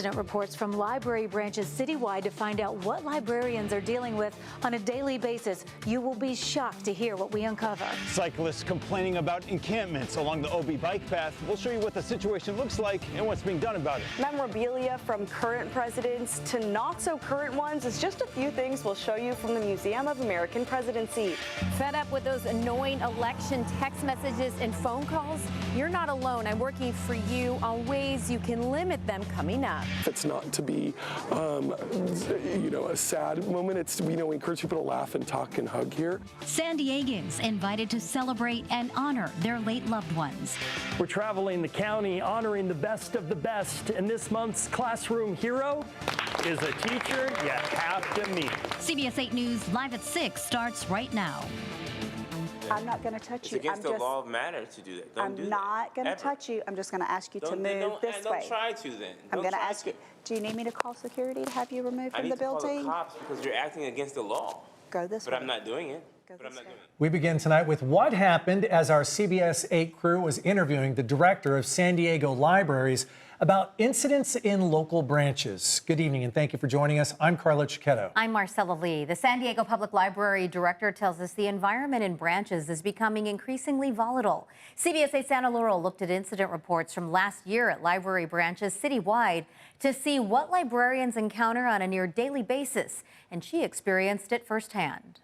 Reports from library branches citywide to find out what librarians are dealing with on a daily basis. You will be shocked to hear what we uncover. Cyclists complaining about encampments along the OB bike path. We'll show you what the situation looks like and what's being done about it. Memorabilia from current presidents to not so current ones is just a few things we'll show you from the Museum of American Presidency. Fed up with those annoying election text messages and phone calls? You're not alone. I'm working for you on ways you can limit them coming up. It's not to be, a sad moment. We encourage people to laugh and talk and hug here. San Diegans invited to celebrate and honor their late loved ones. We're traveling the county, honoring the best of the best, and this month's classroom hero is a teacher you have to meet. CBS 8 News Live at 6 starts right now. I'm not going to touch you. It's against the law of matter to do that. Don't do that. I'm not going to touch you. I'm just going to ask you to move this way. Don't try to then. I'm going to ask you. Do you need me to call security to have you removed from the building? I need to call the cops because you're acting against the law. Go this way. But I'm not doing it. We begin tonight with what happened as our CBS 8 crew was interviewing the director of San Diego Libraries about incidents in local branches. Good evening and thank you for joining us. I'm Carla Chiquetto. I'm Marcella Lee. The San Diego Public Library director tells us the environment in branches is becoming increasingly volatile. CBS 8's Anna Laurel looked at incident reports from last year at library branches citywide to see what librarians encounter on a near daily basis, and she experienced it firsthand.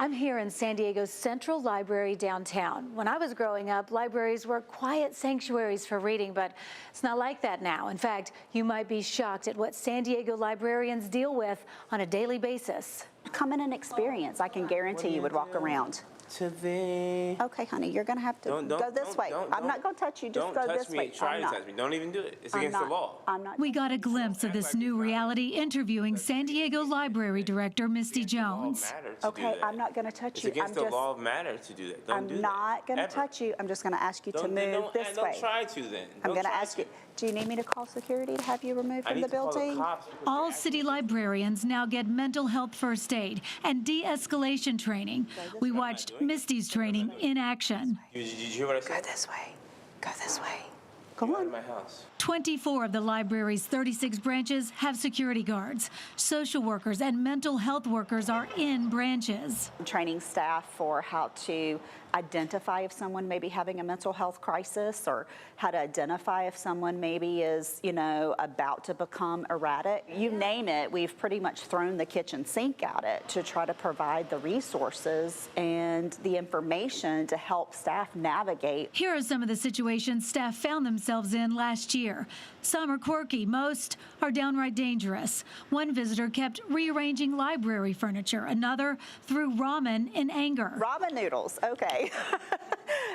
I'm here in San Diego's Central Library downtown. When I was growing up, libraries were quiet sanctuaries for reading, but it's not like that now. In fact, you might be shocked at what San Diego librarians deal with on a daily basis. Come in and experience. I can guarantee you would walk around. Okay, honey, you're going to have to go this way. I'm not going to touch you. Just go this way. Try to touch me. Don't even do it. It's against the law. We got a glimpse of this new reality interviewing San Diego Library Director Misty Jones. Okay, I'm not going to touch you. It's against the law of matter to do that. Don't do that. I'm not going to touch you. I'm just going to ask you to move this way. Don't try to then. I'm going to ask you. Do you need me to call security to have you removed from the building? All city librarians now get mental health first aid and de-escalation training. We watched Misty's training in action. Did you hear what I said? Go this way. Go this way. Come on. My house. 24 of the library's 36 branches have security guards. Social workers and mental health workers are in branches. Training staff for how to identify if someone may be having a mental health crisis, or how to identify if someone maybe is, about to become erratic. You name it, we've pretty much thrown the kitchen sink at it to try to provide the resources and the information to help staff navigate. Here are some of the situations staff found themselves in last year. Some are quirky, most are downright dangerous. One visitor kept rearranging library furniture, another threw ramen in anger. Ramen noodles, okay.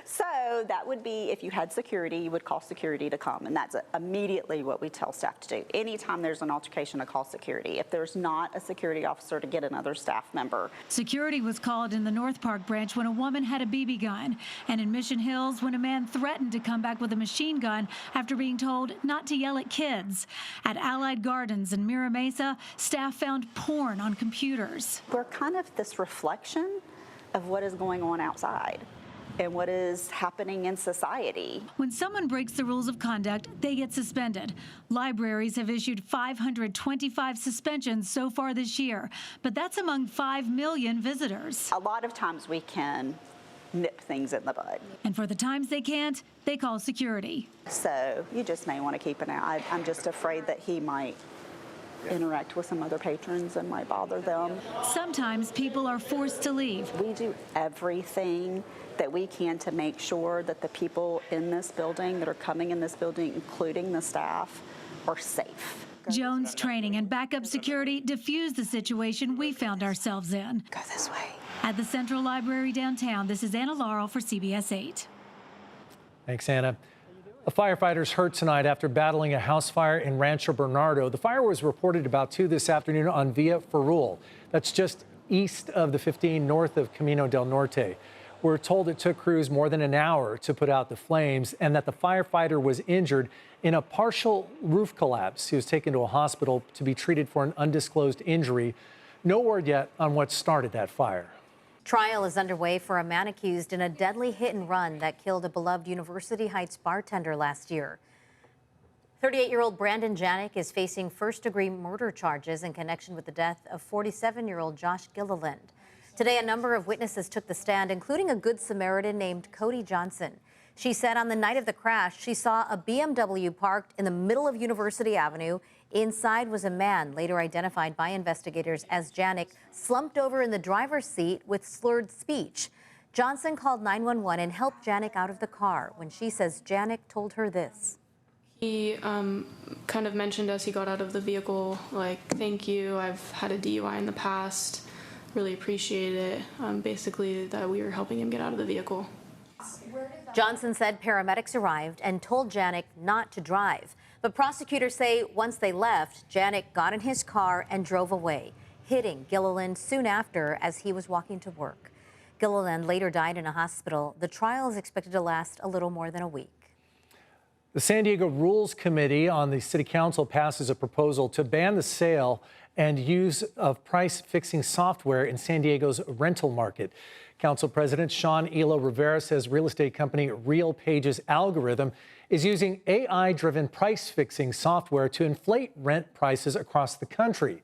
So that would be, if you had security, you would call security to come, and that's immediately what we tell staff to do. Anytime there's an altercation, to call security. If there's not a security officer, to get another staff member. Security was called in the North Park branch when a woman had a BB gun, and in Mission Hills when a man threatened to come back with a machine gun after being told not to yell at kids. At Allied Gardens in Mira Mesa, staff found porn on computers. We're kind of this reflection of what is going on outside and what is happening in society. When someone breaks the rules of conduct, they get suspended. Libraries have issued 525 suspensions so far this year, but that's among 5 million visitors. A lot of times we can nip things in the bud. And for the times they can't, they call security. So you just may want to keep an eye. I'm just afraid that he might interact with some other patrons and might bother them. Sometimes people are forced to leave. We do everything that we can to make sure that the people in this building, that are coming in this building, including the staff, are safe. Jones' training and backup security diffused the situation we found ourselves in. Go this way. At the Central Library downtown, this is Anna Laurel for CBS 8. Thanks, Anna. A firefighter's hurt tonight after battling a house fire in Rancho Bernardo. The fire was reported about 2 this afternoon on Via Ferrul. That's just east of the 15 north of Camino del Norte. We're told it took crews more than an hour to put out the flames and that the firefighter was injured in a partial roof collapse. He was taken to a hospital to be treated for an undisclosed injury. No word yet on what started that fire. Trial is underway for a man accused in a deadly hit and run that killed a beloved University Heights bartender last year. 38-year-old Brandon Janik is facing first-degree murder charges in connection with the death of 47-year-old Josh Gilliland. Today, a number of witnesses took the stand, including a Good Samaritan named Cody Johnson. She said on the night of the crash, she saw a BMW parked in the middle of University Avenue. Inside was a man, later identified by investigators as Janik, slumped over in the driver's seat with slurred speech. Johnson called 911 and helped Janik out of the car when she says Janik told her this. He kind of mentioned as he got out of the vehicle, like, thank you, I've had a DUI in the past, really appreciate it, basically that we were helping him get out of the vehicle. Johnson said paramedics arrived and told Janik not to drive. But prosecutors say once they left, Janik got in his car and drove away, hitting Gilliland soon after as he was walking to work. Gilliland later died in a hospital. The trial is expected to last a little more than a week. The San Diego Rules Committee on the City Council passes a proposal to ban the sale and use of price-fixing software in San Diego's rental market. Council President Sean Elo Rivera says real estate company RealPage's algorithm is using AI-driven price-fixing software to inflate rent prices across the country.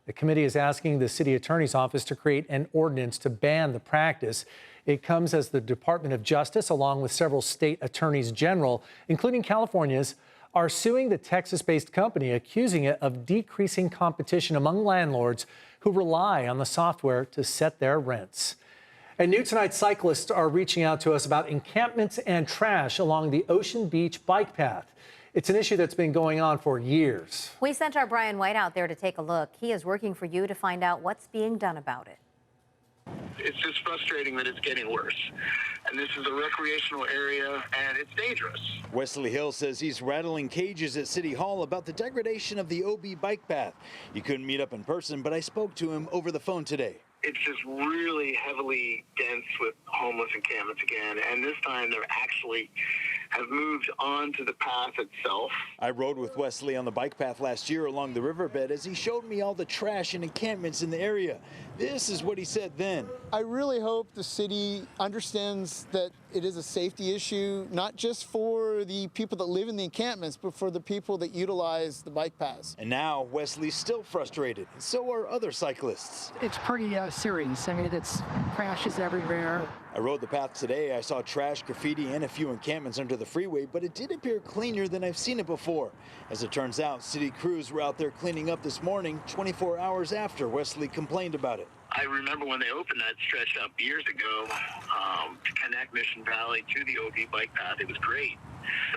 The committee is asking the city attorney's office to create an ordinance to ban the practice. It comes as the Department of Justice, along with several state attorneys general, including California's, are suing the Texas-based company, accusing it of decreasing competition among landlords who rely on the software to set their rents. And new tonight, cyclists are reaching out to us about encampments and trash along the Ocean Beach bike path. It's an issue that's been going on for years. We sent our Brian White out there to take a look. He is working for you to find out what's being done about it. It's just frustrating that it's getting worse. And this is a recreational area, and it's dangerous. Wesley Hill says he's rattling cages at City Hall about the degradation of the OB bike path. He couldn't meet up in person, but I spoke to him over the phone today. It's just really heavily dense with homeless encampments again, and this time they're actually have moved on to the path itself. I rode with Wesley on the bike path last year along the riverbed as he showed me all the trash and encampments in the area. This is what he said then. I really hope the city understands that it is a safety issue, not just for the people that live in the encampments, but for the people that utilize the bike paths. And now Wesley's still frustrated, and so are other cyclists. It's pretty serious. I mean, it's crashes everywhere. I rode the path today. I saw trash, graffiti, and a few encampments under the freeway, but it did appear cleaner than I've seen it before. As it turns out, city crews were out there cleaning up this morning, 24 hours after Wesley complained about it. I remember when they opened that stretch up years ago to connect Mission Valley to the OB bike path. It was great.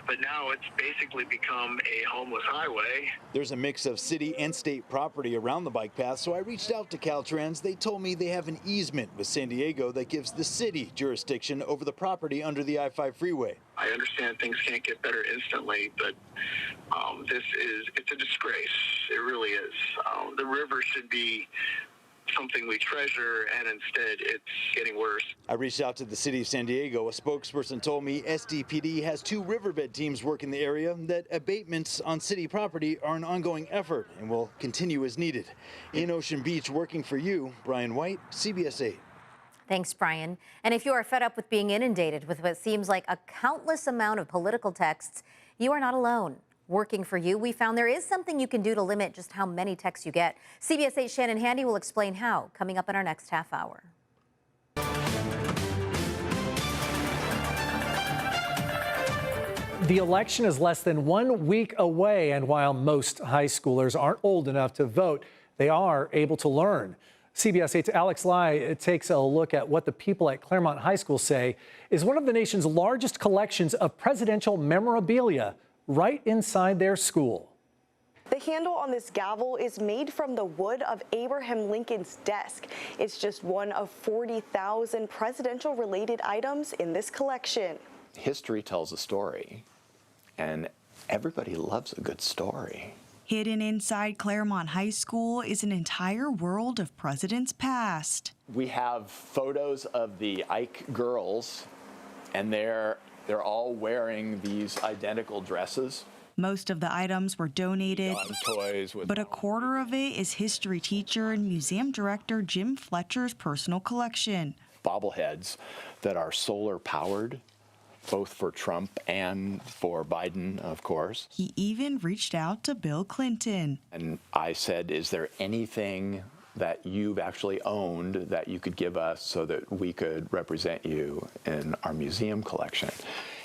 But now it's basically become a homeless highway. There's a mix of city and state property around the bike path, so I reached out to Caltrans. They told me they have an easement with San Diego that gives the city jurisdiction over the property under the I-5 freeway. I understand things can't get better instantly, but it's a disgrace. It really is. The river should be something we treasure, and instead it's getting worse. I reached out to the city of San Diego. A spokesperson told me SDPD has 2 riverbed teams working the area, that abatements on city property are an ongoing effort and will continue as needed. In Ocean Beach, working for you, Brian White, CBS 8. Thanks, Brian. And if you are fed up with being inundated with what seems like a countless amount of political texts, you are not alone. Working for you, we found there is something you can do to limit just how many texts you get. CBS 8's Shannon Handy will explain how, coming up in our next half hour. The election is less than 1 week away, and while most high schoolers aren't old enough to vote, they are able to learn. CBS 8's Alex Lai takes a look at what the people at Claremont High School say is one of the nation's largest collections of presidential memorabilia right inside their school. The handle on this gavel is made from the wood of Abraham Lincoln's desk. It's just one of 40,000 presidential-related items in this collection. History tells a story, and everybody loves a good story. Hidden inside Claremont High School is an entire world of presidents past. We have photos of the Ike girls, and they're all wearing these identical dresses. Most of the items were donated, but a quarter of it is history teacher and museum director Jim Fletcher's personal collection. Bobbleheads that are solar powered, both for Trump and for Biden, of course. He even reached out to Bill Clinton. And I said, is there anything that you've actually owned that you could give us so that we could represent you in our museum collection?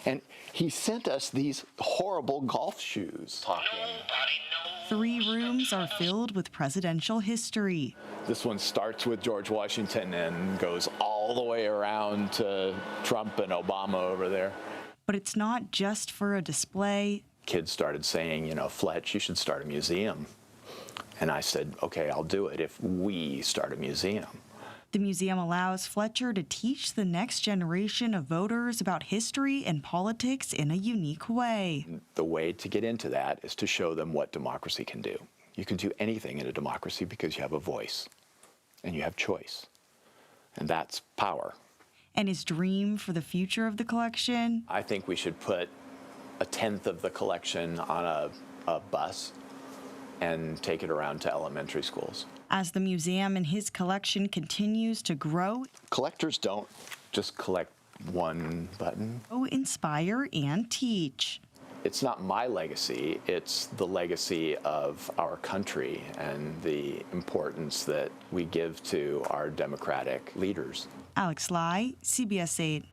And he sent us these horrible golf shoes. 3 rooms are filled with presidential history. This one starts with George Washington and goes all the way around to Trump and Obama over there. But it's not just for a display. Kids started saying, you know, Fletch, you should start a museum. And I said, okay, I'll do it if we start a museum. The museum allows Fletcher to teach the next generation of voters about history and politics in a unique way. The way to get into that is to show them what democracy can do. You can do anything in a democracy because you have a voice and you have choice. And that's power. And his dream for the future of the collection? I think we should put 1/10 of the collection on a bus and take it around to elementary schools. As the museum and his collection continues to grow, collectors don't just collect one button. Inspire and teach. It's not my legacy, it's the legacy of our country and the importance that we give to our democratic leaders. Alex Lai, CBS 8.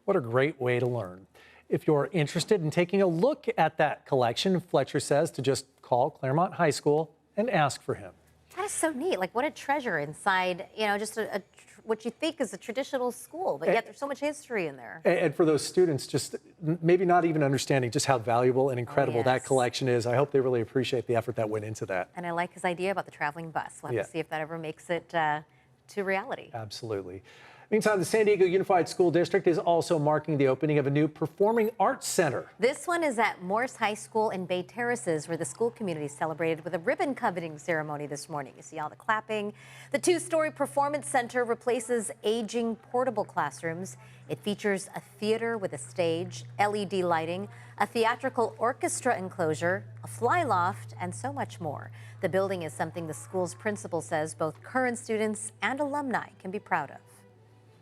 What a great way to learn. If you're interested in taking a look at that collection, Fletcher says to just call Claremont High School and ask for him. That is so neat. Like, what a treasure inside, you know, just what you think is a traditional school, but yet there's so much history in there. And for those students, just maybe not even understanding just how valuable and incredible that collection is. I hope they really appreciate the effort that went into that. And I like his idea about the traveling bus. We'll have to see if that ever makes it to reality. Absolutely. Meantime, the San Diego Unified School District is also marking the opening of a new performing arts center. This one is at Morse High School in Bay Terraces, where the school community celebrated with a ribbon cutting ceremony this morning. You see all the clapping. The 2-story performance center replaces aging portable classrooms. It features a theater with a stage, LED lighting, a theatrical orchestra enclosure, a fly loft, and so much more. The building is something the school's principal says both current students and alumni can be proud of.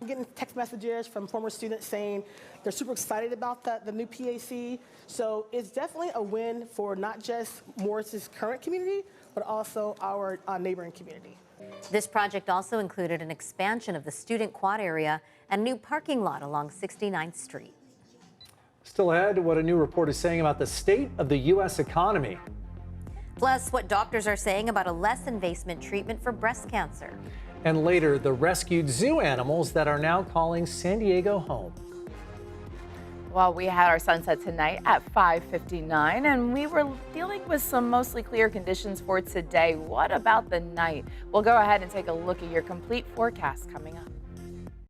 I'm getting text messages from former students saying they're super excited about the new PAC. So it's definitely a win for not just Morse's current community, but also our neighboring community. This project also included an expansion of the student quad area and new parking lot along 69th Street. Still ahead, what a new report is saying about the state of the U.S. economy. Plus, what doctors are saying about a less invasive treatment for breast cancer. And later, the rescued zoo animals that are now calling San Diego home. Well, we had our sunset tonight at 5:59, and we were dealing with some mostly clear conditions for today. What about the night? We'll go ahead and take a look at your complete forecast coming up.